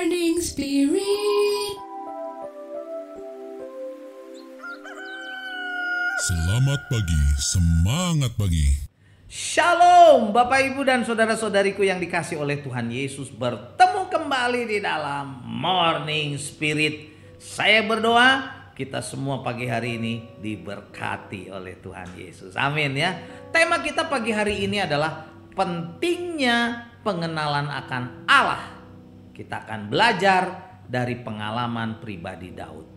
Morning Spirit. Selamat pagi, semangat pagi. Shalom Bapak Ibu dan saudara-saudariku yang dikasih oleh Tuhan Yesus. Bertemu kembali di dalam Morning Spirit. Saya berdoa kita semua pagi hari ini diberkati oleh Tuhan Yesus. Amin ya. Tema kita pagi hari ini adalah pentingnya pengenalan akan Allah. Kita akan belajar dari pengalaman pribadi Daud.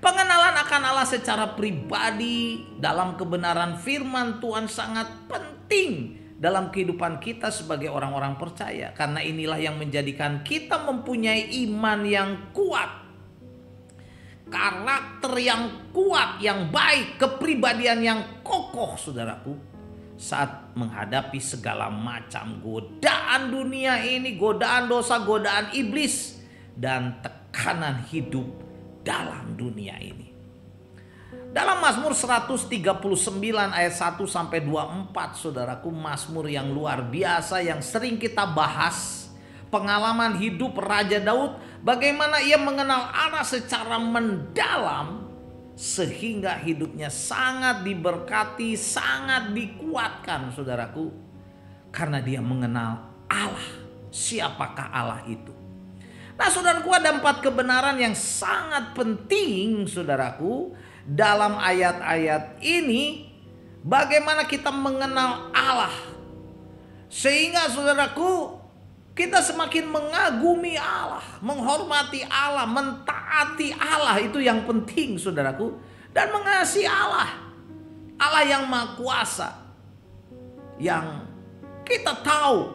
Pengenalan akan Allah secara pribadi dalam kebenaran firman Tuhan sangat penting dalam kehidupan kita sebagai orang-orang percaya. Karena inilah yang menjadikan kita mempunyai iman yang kuat, karakter yang kuat, yang baik, kepribadian yang kokoh, saudaraku, saat menghadapi segala macam godaan dunia ini, godaan dosa, godaan iblis, dan tekanan hidup dalam dunia ini. Dalam Mazmur 139 ayat 1 sampai 24, saudaraku, Mazmur yang luar biasa yang sering kita bahas, pengalaman hidup Raja Daud, bagaimana ia mengenal Allah secara mendalam sehingga hidupnya sangat diberkati, sangat dikuatkan, saudaraku, karena dia mengenal Allah. Siapakah Allah itu? Nah, saudaraku, ada 4 kebenaran yang sangat penting, saudaraku, dalam ayat-ayat ini. Bagaimana kita mengenal Allah sehingga, saudaraku, kita semakin mengagumi Allah, menghormati Allah, mentaati Allah. Itu yang penting, saudaraku. Dan mengasihi Allah, Allah yang Maha Kuasa, yang kita tahu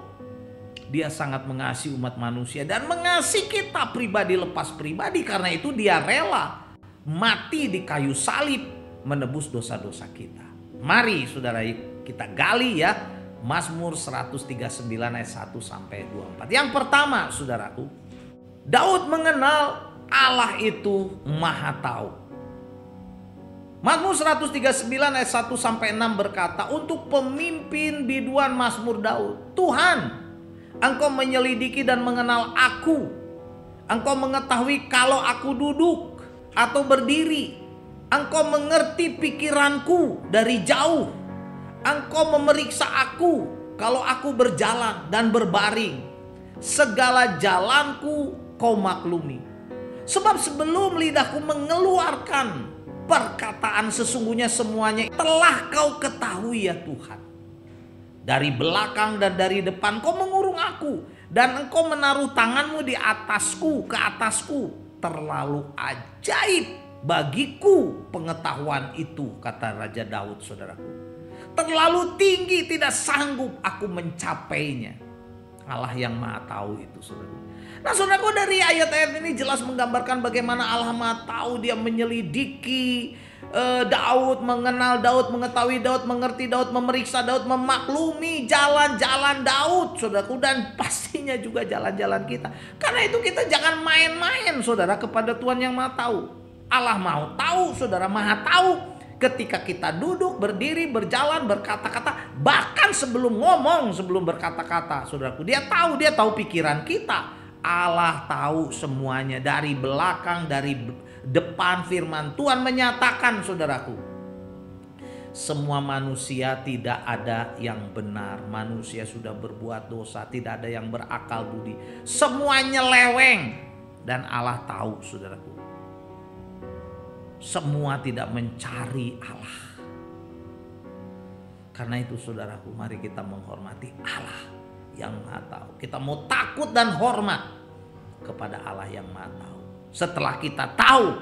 Dia sangat mengasihi umat manusia dan mengasihi kita pribadi lepas pribadi. Karena itu Dia rela mati di kayu salib menebus dosa-dosa kita. Mari saudara kita gali ya Mazmur 139 ayat 1 sampai 24. Yang pertama, saudaraku, Daud mengenal Allah itu Maha Tahu. Mazmur 139 ayat 1 sampai 6 berkata, untuk pemimpin biduan Mazmur Daud, Tuhan, Engkau menyelidiki dan mengenal aku. Engkau mengetahui kalau aku duduk atau berdiri. Engkau mengerti pikiranku dari jauh. Engkau memeriksa aku kalau aku berjalan dan berbaring. Segala jalanku kau maklumi. Sebab sebelum lidahku mengeluarkan perkataan, sesungguhnya semuanya telah kau ketahui ya Tuhan. Dari belakang dan dari depan kau mengurung aku, dan engkau menaruh tanganmu di atasku, ke atasku. Terlalu ajaib bagiku pengetahuan itu, kata Raja Daud, saudaraku. Terlalu tinggi, tidak sanggup aku mencapainya. Allah yang Maha Tahu itu, saudaraku. Nah, saudaraku, dari ayat-ayat ini jelas menggambarkan bagaimana Allah Maha Tahu. Dia menyelidiki Daud, mengenal Daud, mengetahui Daud, mengerti Daud, memeriksa Daud, memaklumi jalan-jalan Daud, saudaraku, dan pastinya juga jalan-jalan kita. Karena itu kita jangan main-main, saudara, kepada Tuhan yang Maha Tahu. Allah mau tahu, saudara, Maha Tahu. Ketika kita duduk, berdiri, berjalan, berkata-kata, bahkan sebelum ngomong, sebelum berkata-kata, saudaraku, Dia tahu pikiran kita. Allah tahu semuanya dari belakang, dari depan. Firman Tuhan menyatakan, saudaraku, semua manusia tidak ada yang benar. Manusia sudah berbuat dosa, tidak ada yang berakal budi. Semuanya nyeleweng. Dan Allah tahu, saudaraku, semua tidak mencari Allah. Karena itu, saudaraku, mari kita menghormati Allah yang Maha Tahu. Kita mau takut dan hormat kepada Allah yang Maha Tahu. Setelah kita tahu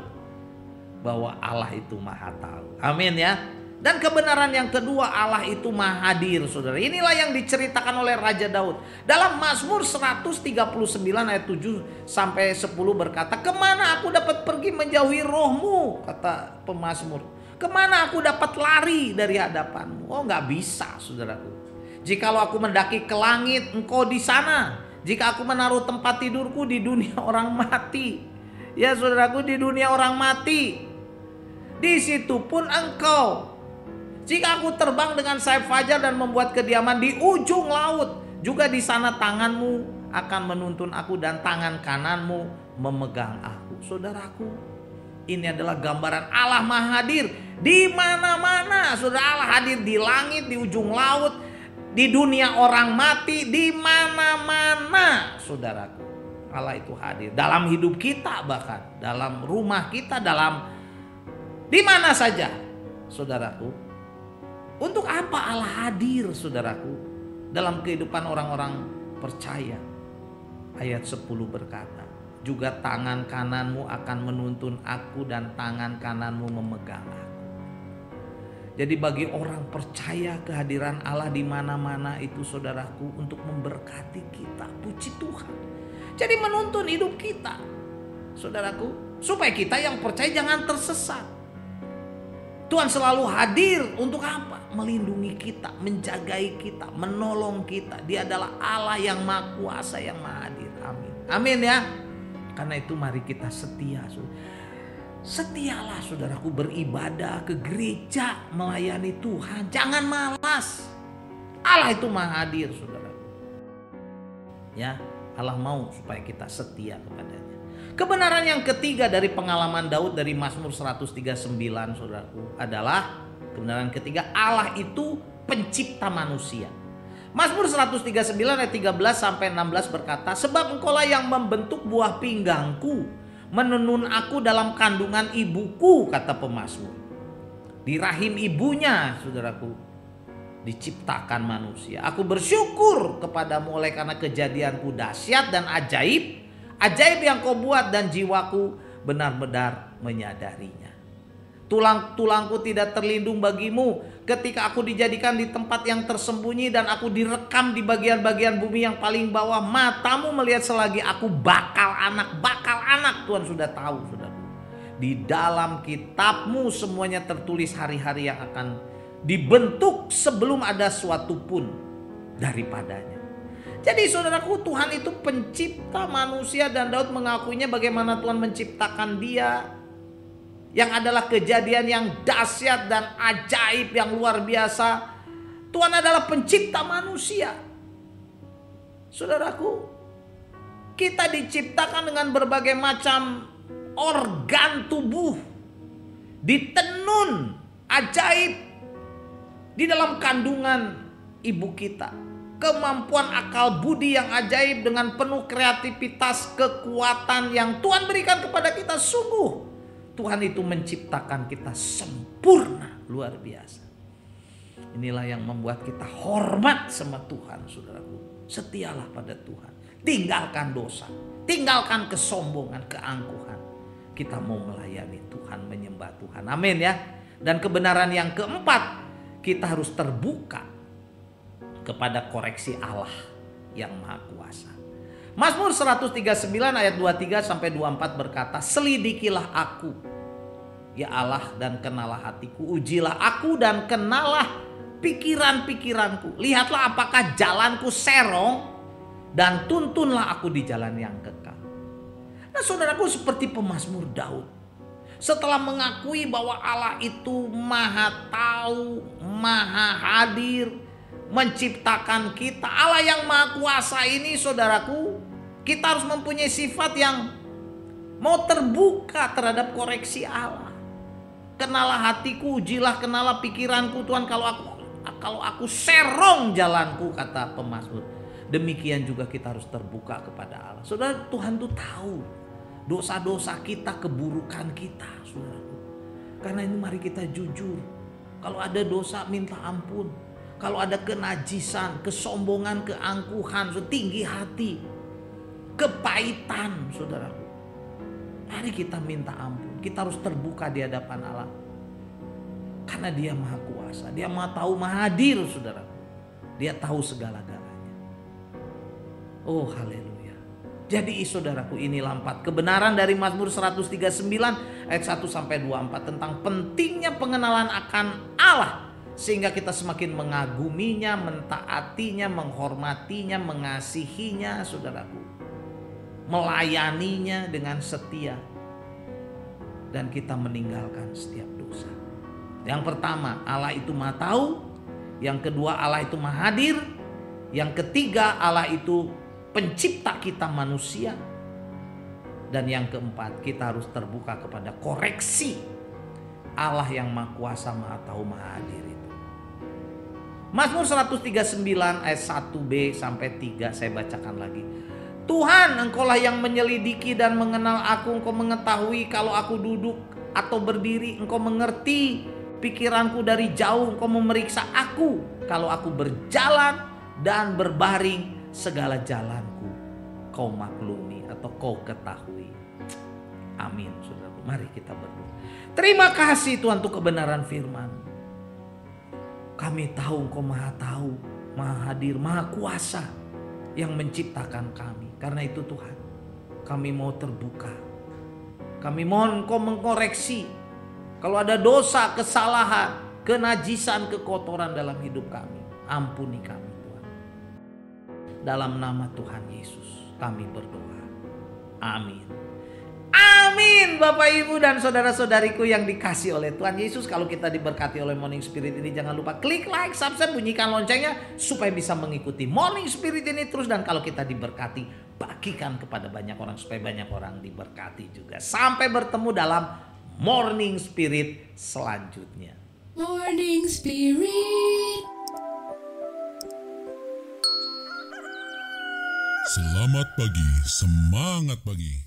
bahwa Allah itu Maha Tahu. Amin ya. Dan kebenaran yang kedua, Allah itu Maha Hadir, saudara. Inilah yang diceritakan oleh Raja Daud. Dalam Mazmur 139 ayat 7 sampai 10 berkata, kemana aku dapat pergi menjauhi rohmu, kata pemazmur. Kemana aku dapat lari dari hadapanmu? Oh, gak bisa, saudaraku. Jikalau aku mendaki ke langit, engkau di sana. Jika aku menaruh tempat tidurku di dunia orang mati. Ya, saudaraku, di dunia orang mati, di situ pun engkau. Jika aku terbang dengan sayap fajar dan membuat kediaman di ujung laut, juga di sana tanganmu akan menuntun aku dan tangan kananmu memegang aku. Saudaraku, ini adalah gambaran Allah Maha Hadir di mana-mana. Saudara, Allah hadir di langit, di ujung laut, di dunia orang mati, di mana-mana. Saudaraku, Allah itu hadir dalam hidup kita, bahkan dalam rumah kita, dalam di mana saja. Saudaraku, untuk apa Allah hadir, saudaraku, dalam kehidupan orang-orang percaya? Ayat 10 berkata, juga tangan kananmu akan menuntun aku dan tangan kananmu memegang aku. Jadi bagi orang percaya kehadiran Allah di mana-mana itu, saudaraku, untuk memberkati kita. Puji Tuhan. Jadi menuntun hidup kita, saudaraku, supaya kita yang percaya jangan tersesat. Tuhan selalu hadir untuk apa? Melindungi kita, menjagai kita, menolong kita. Dia adalah Allah yang Maha Kuasa, yang Maha Hadir. Amin. Amin ya. Karena itu mari kita setia. Setialah, saudaraku, beribadah ke gereja, melayani Tuhan. Jangan malas. Allah itu Maha Hadir, saudaraku. Ya, Allah mau supaya kita setia kepadanya. Kebenaran yang ketiga dari pengalaman Daud dari Mazmur 139, saudaraku, adalah kebenaran ketiga, Allah itu pencipta manusia. Mazmur 139 ayat 13 sampai 16 berkata, sebab engkaulah yang membentuk buah pinggangku, menenun aku dalam kandungan ibuku, kata pemazmur. Di rahim ibunya, saudaraku, diciptakan manusia. Aku bersyukur kepadamu oleh karena kejadianku dahsyat dan ajaib. Ajaib yang kau buat dan jiwaku benar-benar menyadarinya. Tulang-tulangku tidak terlindung bagimu ketika aku dijadikan di tempat yang tersembunyi dan aku direkam di bagian-bagian bumi yang paling bawah. Matamu melihat selagi aku bakal anak. Tuhan sudah tahu, saudara. Di dalam kitabmu semuanya tertulis hari-hari yang akan dibentuk sebelum ada suatu pun daripadanya. Jadi saudaraku, Tuhan itu pencipta manusia dan Daud mengakuinya bagaimana Tuhan menciptakan dia, yang adalah kejadian yang dahsyat dan ajaib yang luar biasa. Tuhan adalah pencipta manusia. Saudaraku, kita diciptakan dengan berbagai macam organ tubuh, ditenun ajaib di dalam kandungan ibu kita. Kemampuan akal budi yang ajaib dengan penuh kreativitas, kekuatan yang Tuhan berikan kepada kita. Sungguh Tuhan itu menciptakan kita sempurna, luar biasa. Inilah yang membuat kita hormat sama Tuhan, saudaraku. Setialah pada Tuhan. Tinggalkan dosa, tinggalkan kesombongan, keangkuhan. Kita mau melayani Tuhan, menyembah Tuhan. Amin ya. Dan kebenaran yang keempat, kita harus terbuka kepada koreksi Allah yang Maha Kuasa. Mazmur 139 ayat 23 sampai 24 berkata, selidikilah aku, ya Allah, dan kenalah hatiku. Ujilah aku dan kenalah pikiran-pikiranku. Lihatlah apakah jalanku serong, dan tuntunlah aku di jalan yang kekal. Nah saudaraku, seperti pemazmur Daud, setelah mengakui bahwa Allah itu Maha Tahu, Maha Hadir, menciptakan kita, Allah yang Maha Kuasa ini, saudaraku, kita harus mempunyai sifat yang mau terbuka terhadap koreksi Allah. Kenalah hatiku, ujilah, kenalah pikiranku, Tuhan, kalau aku serong jalanku, kata pemazmur. Demikian juga kita harus terbuka kepada Allah. Saudara, Tuhan tuh tahu dosa-dosa kita, keburukan kita, saudaraku. Karena ini mari kita jujur. Kalau ada dosa, minta ampun. Kalau ada kenajisan, kesombongan, keangkuhan, tinggi hati, kepahitan, saudaraku, mari kita minta ampun. Kita harus terbuka di hadapan Allah. Karena Dia Maha Kuasa, Dia Maha Tahu, Maha Hadir, saudaraku. Dia tahu segala-galanya. Oh haleluya. Jadi saudaraku, inilah 4 kebenaran dari Mazmur 139 ayat 1 sampai 24 tentang pentingnya pengenalan akan Allah, sehingga kita semakin mengaguminya, mentaatinya, menghormatinya, mengasihinya, saudaraku. Melayaninya dengan setia. Dan kita meninggalkan setiap dosa. Yang pertama, Allah itu Maha Tahu. Yang kedua, Allah itu Maha Hadir. Yang ketiga, Allah itu pencipta kita manusia. Dan yang keempat, kita harus terbuka kepada koreksi Allah yang Maha Kuasa, Maha Tahu, Maha Hadir itu. Mazmur 139 ayat 1b sampai 3 saya bacakan lagi. Tuhan, Engkaulah yang menyelidiki dan mengenal aku. Engkau mengetahui kalau aku duduk atau berdiri. Engkau mengerti pikiranku dari jauh. Engkau memeriksa aku kalau aku berjalan dan berbaring, segala jalanku Kau maklumi atau Kau ketahui. Amin, saudara. Mari kita berdoa. Terima kasih Tuhan untuk kebenaran firman. Kami tahu Engkau Maha Tahu, Maha Hadir, Maha Kuasa yang menciptakan kami. Karena itu Tuhan, kami mau terbuka. Kami mohon Engkau mengkoreksi kalau ada dosa, kesalahan, kenajisan, kekotoran dalam hidup kami. Ampuni kami Tuhan. Dalam nama Tuhan Yesus kami berdoa. Amin. Amin. Bapak, Ibu, dan saudara-saudariku yang dikasih oleh Tuhan Yesus. Kalau kita diberkati oleh Morning Spirit ini, jangan lupa klik like, subscribe, bunyikan loncengnya supaya bisa mengikuti Morning Spirit ini terus. Dan kalau kita diberkati, bagikan kepada banyak orang supaya banyak orang diberkati juga. Sampai bertemu dalam Morning Spirit selanjutnya. Morning Spirit. Selamat pagi, semangat pagi.